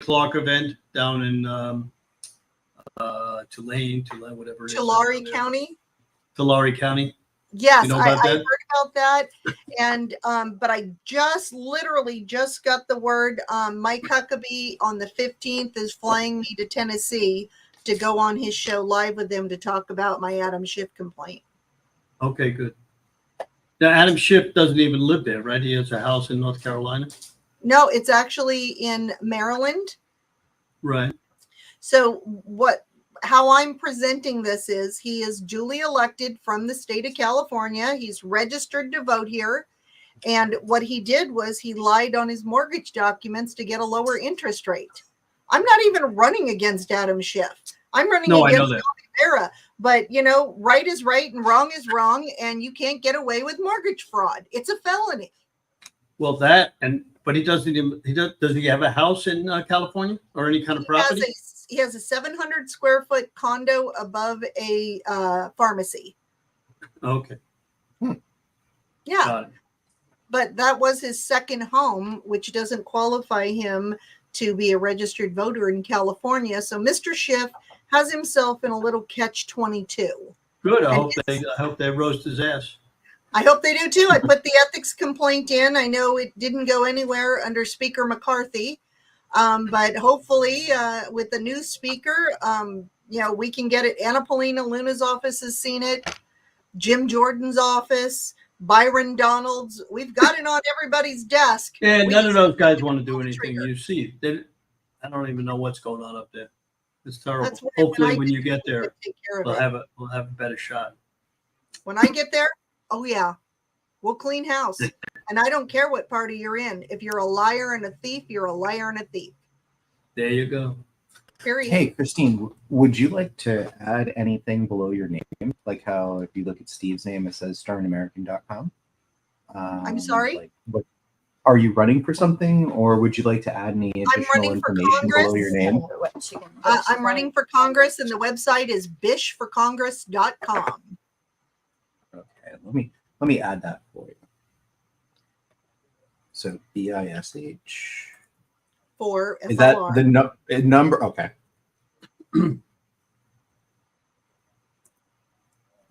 Clark event down in Tulane, whatever it is. Tulare County. Tulare County. Yes, You know I about that? heard about that, and but I literally just got the word. Mike Huckabee on the 15th is flying me to Tennessee to go on his show live with him to talk about my Adam Schiff complaint. Okay, good. Now, Adam Schiff doesn't even live there, right? He has a house in North Carolina. No, it's actually in Maryland. Right. So how I'm presenting this is he is duly elected from the state of California. He's registered to vote here. And what he did was he lied on his mortgage documents to get a lower interest rate. I'm not even running against Adam Schiff. I'm running against Tommy Vera. But, right is right and wrong is wrong. And you can't get away with mortgage fraud. It's a felony. Well, but he does he have a house in California or any kind of property? He has a 700 square foot condo above a pharmacy. Okay. Yeah. But that was his second home, which doesn't qualify him to be a registered voter in California. So Mr. Schiff has himself in a little catch-22. Good. I hope they roast his ass. I hope they do too. I put the ethics complaint in. I know it didn't go anywhere under Speaker McCarthy. But hopefully with the new speaker, we can get it. Anna Paulina Luna's office has seen it. Jim Jordan's office, Byron Donald's. We've got it on everybody's desk. Yeah, none of those guys want to do anything. You see, I don't even know what's going on up there. It's terrible. Hopefully when you get there, we'll have a better shot. When I get there, oh yeah, we'll clean house. And I don't care what party you're in. If you're a liar and a thief, you're a liar and a thief. There you go. Period. Hey, Christine, would you like to add anything below your name? Like how if you look at Steve's name, it says starrinamerican.com. I'm sorry? Are you running for something, or would you like to add any additional information below your name? I'm running for Congress, and the website is bishforcongress.com. Okay, let me add that for you. So BISH. For is that the number? Okay.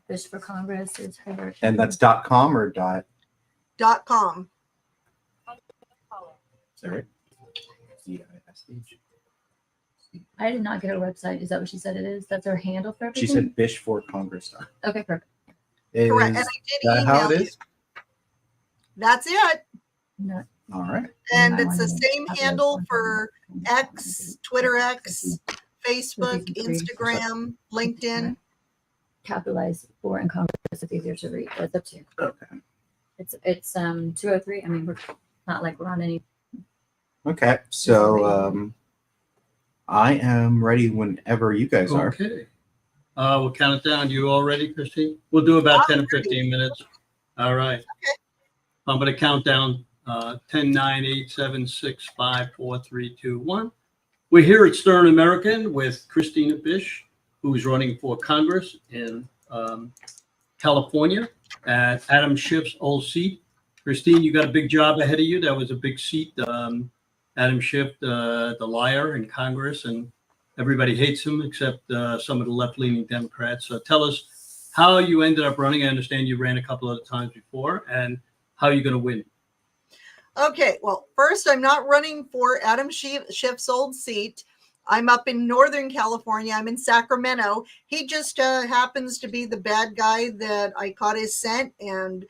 Bish for Congress is her. And that's .com or .com. Is that right? I did not get her website. Is that what she said it is? That's her handle for everything? She said Bish for Congress. Okay, perfect. Correct. And I did email how it you. is? That's it. No. All right. And it's the same handle for X, Twitter X, Facebook, Instagram, LinkedIn. Capitalize for in Congress. It's easier to read. It's up to you. Okay. It's 203. I mean, we're not like we're on any. Okay. So I am ready whenever you guys are. Okay. We'll count it down. You all ready, Christine? We'll do about 10 or 15 minutes. All right. Okay. I'm going to count down 10, 9, 8, 7, 6, 5, 4, 3, 2, 1. We're here at Stern American with Christina Bish, who's running for Congress in California at Adam Schiff's old seat. Christine, you got a big job ahead of you. That was a big seat. Adam Schiff, the liar in Congress, and everybody hates him except some of the left-leaning Democrats. So tell us how you ended up running. I understand you ran a couple of times before, and how you're going to win. Okay, well, first, I'm not running for Adam Schiff's old seat. I'm up in Northern California. I'm in Sacramento. He just happens to be the bad guy that I caught his scent and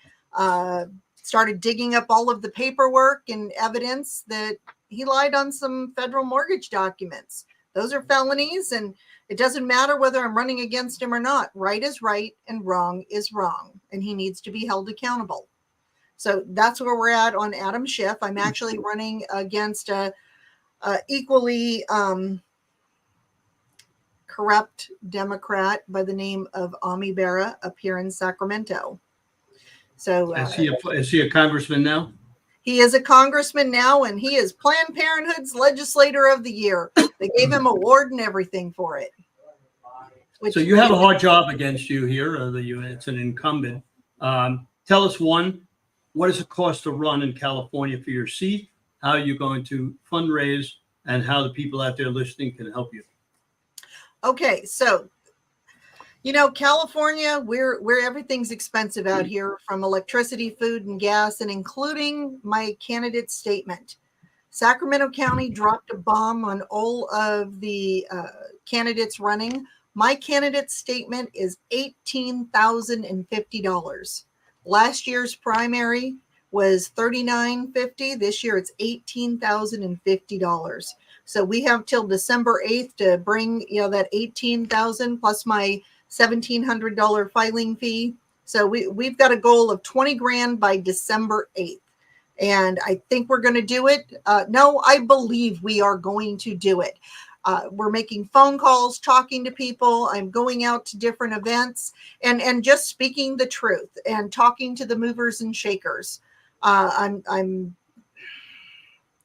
started digging up all of the paperwork and evidence that he lied on some federal mortgage documents. Those are felonies, and it doesn't matter whether I'm running against him or not. Right is right and wrong is wrong, and he needs to be held accountable. So that's where we're at on Adam Schiff. I'm actually running against a equally corrupt Democrat by the name of Ami Bera up here in Sacramento. So is he a congressman now? He is a congressman now, and he is Planned Parenthood's Legislator of the Year. They gave him an award and everything for it. So you have a hard job against you here. It's an incumbent. Tell us, one, what does it cost to run in California for your seat? How are you going to fundraise? and how the people out there listening can help you. Okay, so California, where everything's expensive out here, from electricity, food, and gas, and including my candidate statement. Sacramento County dropped a bomb on all of the candidates running. My candidate statement is $18,050. Last year's primary was $39.50. This year it's $18,050. So we have till December 8th to bring that $18,000 plus my $1,700 filing fee. So we've got a goal of 20 grand by December 8th. And I think we're going to do it. No, I believe we are going to do it. We're making phone calls, talking to people. I'm going out to different events and just speaking the truth and talking to the movers and shakers.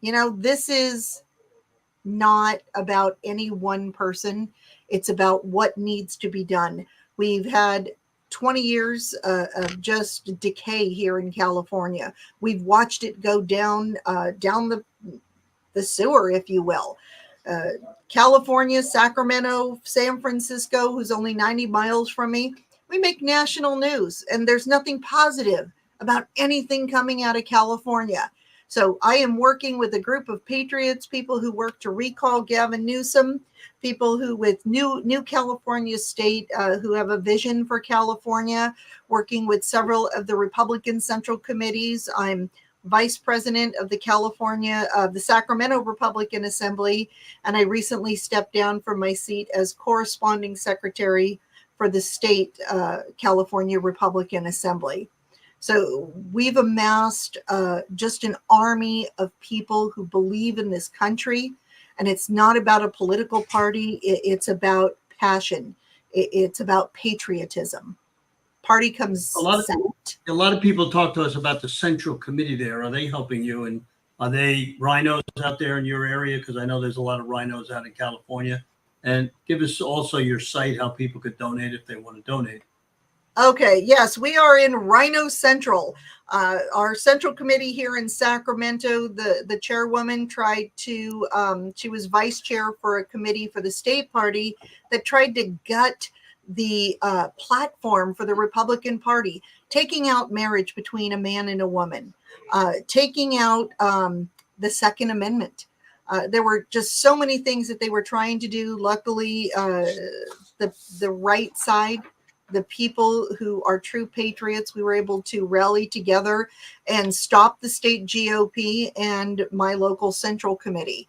This is not about any one person. It's about what needs to be done. We've had 20 years of just decay here in California. We've watched it go down the sewer, if you will. California, Sacramento, San Francisco, who's only 90 miles from me, we make national news, and there's nothing positive about anything coming out of California. So I am working with a group of patriots, people who work to recall Gavin Newsom, people who with New California State who have a vision for California, working with several of the Republican Central Committees. I'm vice president of the Sacramento Republican Assembly, and I recently stepped down from my seat as corresponding secretary for the state California Republican Assembly. So we've amassed just an army of people who believe in this country, and it's not about a political party. It's about passion. It's about patriotism. Party comes second. A lot of people talk to us about the Central Committee there. Are they helping you? And are they rhinos out there in your area? Because I know there's a lot of rhinos out in California. And give us also your site, how people could donate if they want to donate. Okay, yes, we are in Rhino Central. Our Central Committee here in Sacramento, the chairwoman tried to, she was vice chair for a committee for the state party that tried to gut the platform for the Republican Party, taking out marriage between a man and a woman, taking out the Second Amendment. There were just so many things that they were trying to do. Luckily, the right side, the people who are true patriots, we were able to rally together and stop the state GOP and my local Central Committee.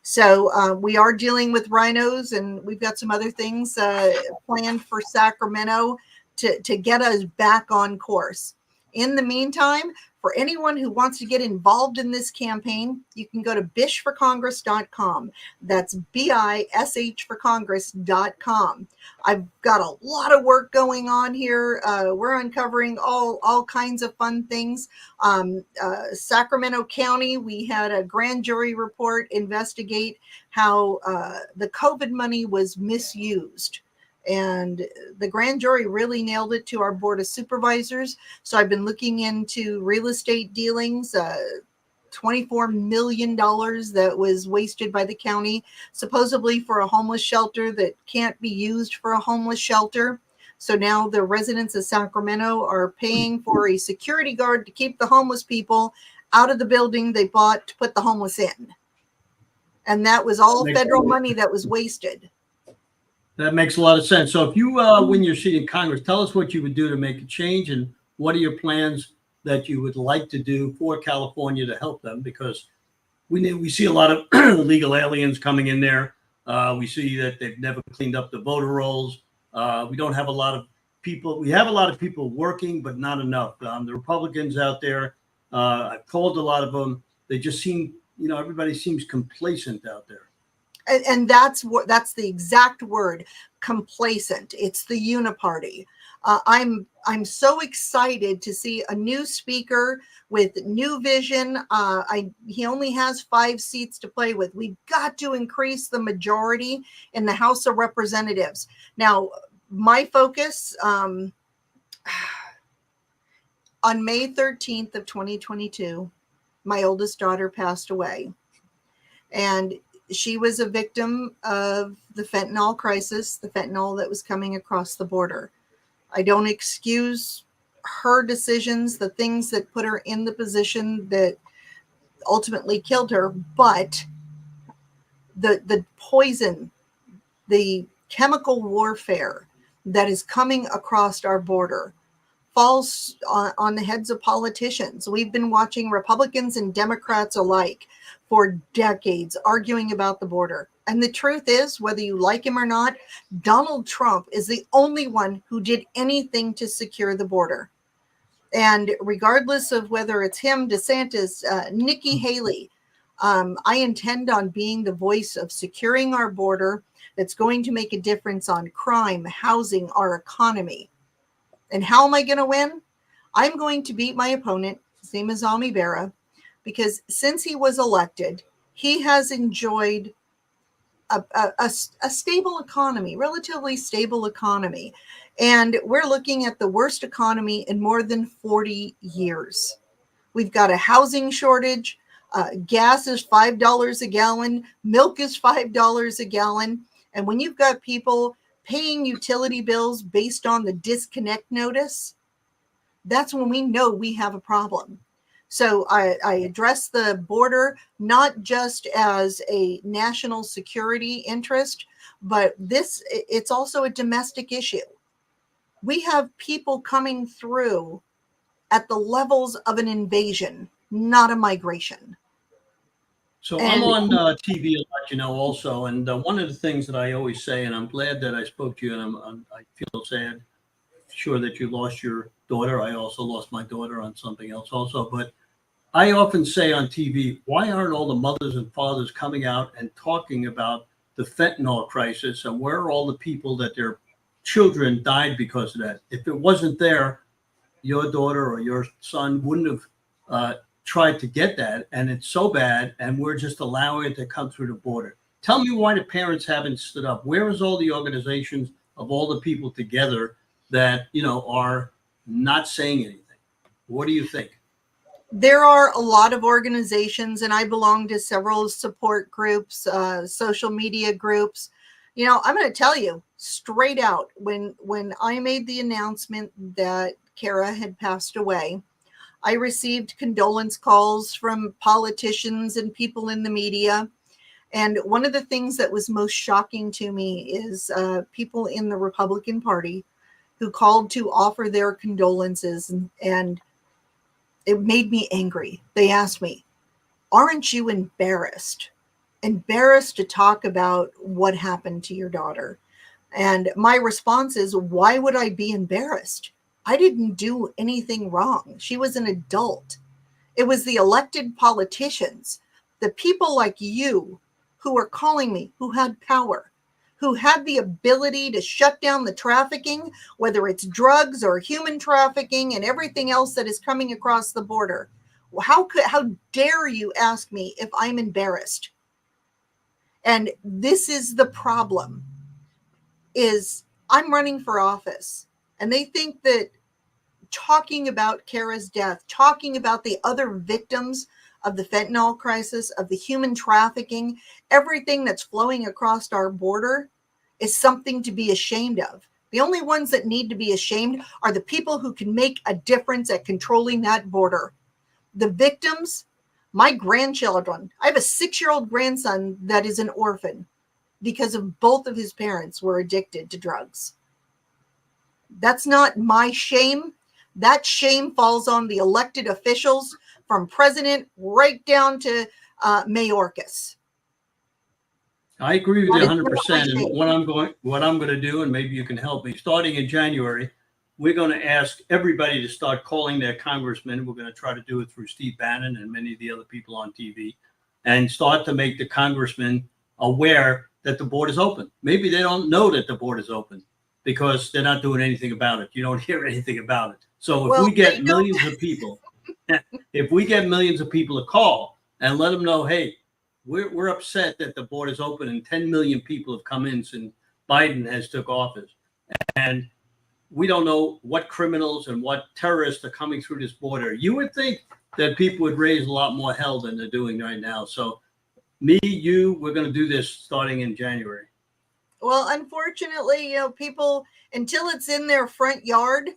So we are dealing with rhinos, and we've got some other things planned for Sacramento to get us back on course. In the meantime, for anyone who wants to get involved in this campaign, you can go to bishforcongress.com. That's BISH for Congress.com. I've got a lot of work going on here. We're uncovering all kinds of fun things. Sacramento County, we had a grand jury report investigate how the COVID money was misused. And the grand jury really nailed it to our board of supervisors. So I've been looking into real estate dealings, $24 million that was wasted by the county, supposedly for a homeless shelter that can't be used for a homeless shelter. So now the residents of Sacramento are paying for a security guard to keep the homeless people out of the building they bought to put the homeless in. And that was all federal money that was wasted. That makes a lot of sense. So if you win your seat in Congress, tell us what you would do to make a change, and what are your plans that you would like to do for California to help them? Because we see a lot of illegal aliens coming in there. We see that they've never cleaned up the voter rolls. We don't have a lot of people. We have a lot of people working, but not enough. The Republicans out there, I've called a lot of them. They just seem, everybody seems complacent out there. And that's the exact word, complacent. It's the uniparty. I'm so excited to see a new speaker with new vision. He only has 5 seats to play with. We've got to increase the majority in the House of Representatives. Now, my focus on May 13th of 2022, my oldest daughter passed away. And she was a victim of the fentanyl crisis, the fentanyl that was coming across the border. I don't excuse her decisions, the things that put her in the position that ultimately killed her, but the poison, the chemical warfare that is coming across our border falls on the heads of politicians. We've been watching Republicans and Democrats alike for decades arguing about the border. And the truth is, whether you like him or not, Donald Trump is the only one who did anything to secure the border. And regardless of whether it's him, DeSantis, Nikki Haley, I intend on being the voice of securing our border that's going to make a difference on crime, housing, our economy. And how am I going to win? I'm going to beat my opponent, his name is Ami Bera, because since he was elected, he has enjoyed a stable economy, relatively stable economy. And we're looking at the worst economy in more than 40 years. We've got a housing shortage. Gas is $5 a gallon. Milk is $5 a gallon. And when you've got people paying utility bills based on the disconnect notice, that's when we know we have a problem. So I address the border not just as a national security interest, but it's also a domestic issue. We have people coming through at the levels of an invasion, not a migration. So I'm on TV a lot, you know, also. And one of the things that I always say, and I'm glad that I spoke to you, and I feel sad, sure that you lost your daughter. I also lost my daughter on something else also. But I often say on TV, why aren't all the mothers and fathers coming out and talking about the fentanyl crisis and where are all the people that their children died because of that? If it wasn't there, your daughter or your son wouldn't have tried to get that. And it's so bad, and we're just allowing it to come through the border. Tell me why the parents haven't stood up. Where is all the organizations of all the people together that, you know, are not saying anything? What do you think? There are a lot of organizations, and I belong to several support groups, social media groups. You know, I'm going to tell you straight out, when I made the announcement that Kara had passed away, I received condolence calls from politicians and people in the media. And one of the things that was most shocking to me is people in the Republican Party who called to offer their condolences, and it made me angry. They asked me, aren't you embarrassed? Embarrassed to talk about what happened to your daughter? And my response is, why would I be embarrassed? I didn't do anything wrong. She was an adult. It was the elected politicians, the people like you who were calling me, who had power, who had the ability to shut down the trafficking, whether it's drugs or human trafficking and everything else that is coming across the border. How dare you ask me if I'm embarrassed? And this is the problem, is I'm running for office, and they think that talking about Kara's death, talking about the other victims of the fentanyl crisis, of the human trafficking, everything that's flowing across our border is something to be ashamed of. The only ones that need to be ashamed are the people who can make a difference at controlling that border. The victims, my grandchildren, I have a 6-year-old grandson that is an orphan because of both of his parents were addicted to drugs. That's not my shame. That shame falls on the elected officials, from president right down to Mayorkas. I agree with you 100%. And what I'm going to do, and maybe you can help me, starting in January, we're going to ask everybody to start calling their congressmen. We're going to try to do it through Steve Bannon and many of the other people on TV, and start to make the congressmen aware that the border is open. Maybe they don't know that the border is open because they're not doing anything about it. You don't hear anything about it. So if we get millions of people, if we get millions of people to call and let them know, hey, we're upset that the border is open and 10 million people have come in since Biden has took office, and we don't know what criminals and what terrorists are coming through this border. You would think that people would raise a lot more hell than they're doing right now. So Me, you, we're going to do this starting in January. Well, unfortunately, people, until it's in their front yard,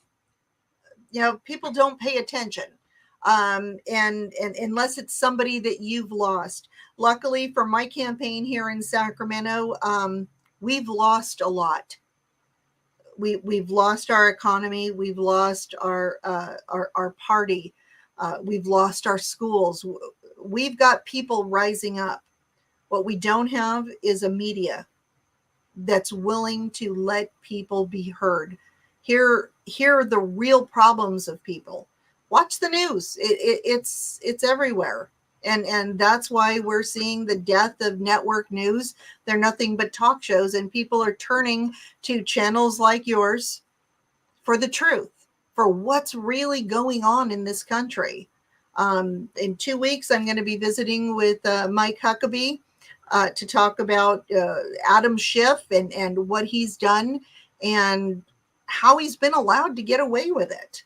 people don't pay attention. And unless it's somebody that you've lost. Luckily for my campaign here in Sacramento, we've lost a lot. We've lost our economy. We've lost our party. We've lost our schools. We've got people rising up. What we don't have is a media that's willing to let people be heard. Hear the real problems of people. Watch the news. It's everywhere. And that's why we're seeing the death of network news. They're nothing but talk shows, and people are turning to channels like yours for the truth, for what's really going on in this country. In 2 weeks, I'm going to be visiting with Mike Huckabee to talk about Adam Schiff and what he's done and how he's been allowed to get away with it.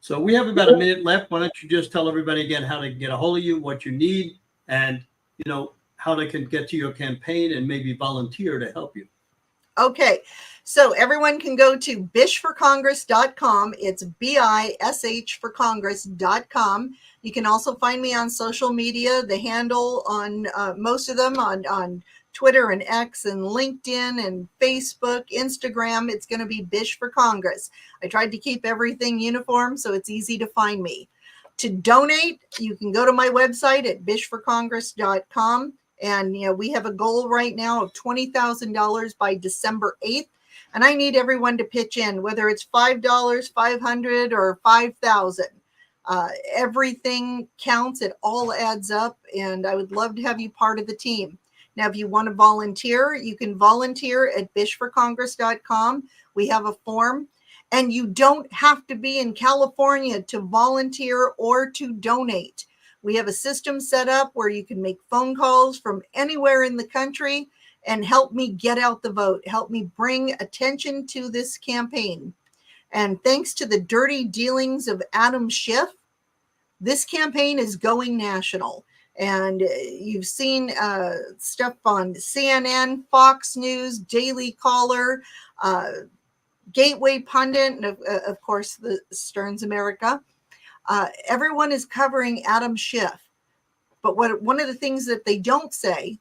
So we have about a minute left. Why don't you just tell everybody again how to get a hold of you, what you need, and how they can get to your campaign and maybe volunteer to help you. Okay, so everyone can go to bishforcongress.com. It's BISH for Congress.com. You can also find me on social media. The handle on most of them on Twitter and X and LinkedIn and Facebook, Instagram, it's going to be Bish for Congress. I tried to keep everything uniform so it's easy to find me. To donate, you can go to my website at bishforcongress.com. And, we have a goal right now of $20,000 by December 8th. And I need everyone to pitch in, whether it's $5, $500, or $5,000. Everything counts. It all adds up. And I would love to have you part of the team. Now, if you want to volunteer, you can volunteer at bishforcongress.com. We have a form. And you don't have to be in California to volunteer or to donate. We have a system set up where you can make phone calls from anywhere in the country and help me get out the vote, help me bring attention to this campaign. And thanks to the dirty dealings of Adam Schiff, this campaign is going national. And you've seen stuff on CNN, Fox News, Daily Caller, Gateway Pundit, and of course, the Stearns America. Everyone is covering Adam Schiff. But one of the things that they don't say,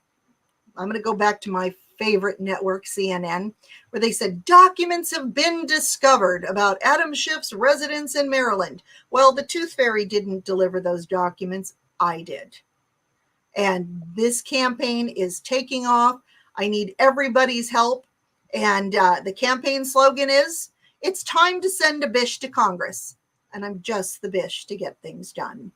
I'm going to go back to my favorite network, CNN, where they said documents have been discovered about Adam Schiff's residence in Maryland. Well, the Tooth Fairy didn't deliver those documents. I did. And this campaign is taking off. I need everybody's help. And the campaign slogan is, it's time to send a Bish to Congress. And I'm just the Bish to get things done.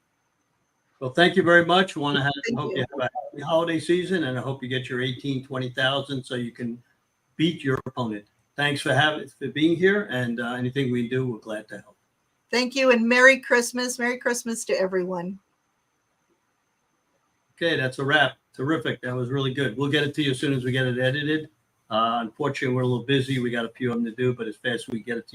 Well, thank you very much. Hope you have a happy holiday season, and I hope you get your 20,000 so you can beat your opponent. Thanks for being here, and anything we do, we're glad to help. Thank you, and Merry Christmas. Merry Christmas to everyone. Okay, that's a wrap. Terrific. That was really good. We'll get it to you as soon as we get it edited. Unfortunately, we're a little busy. We got a few of them to do, but as fast as we get it to you,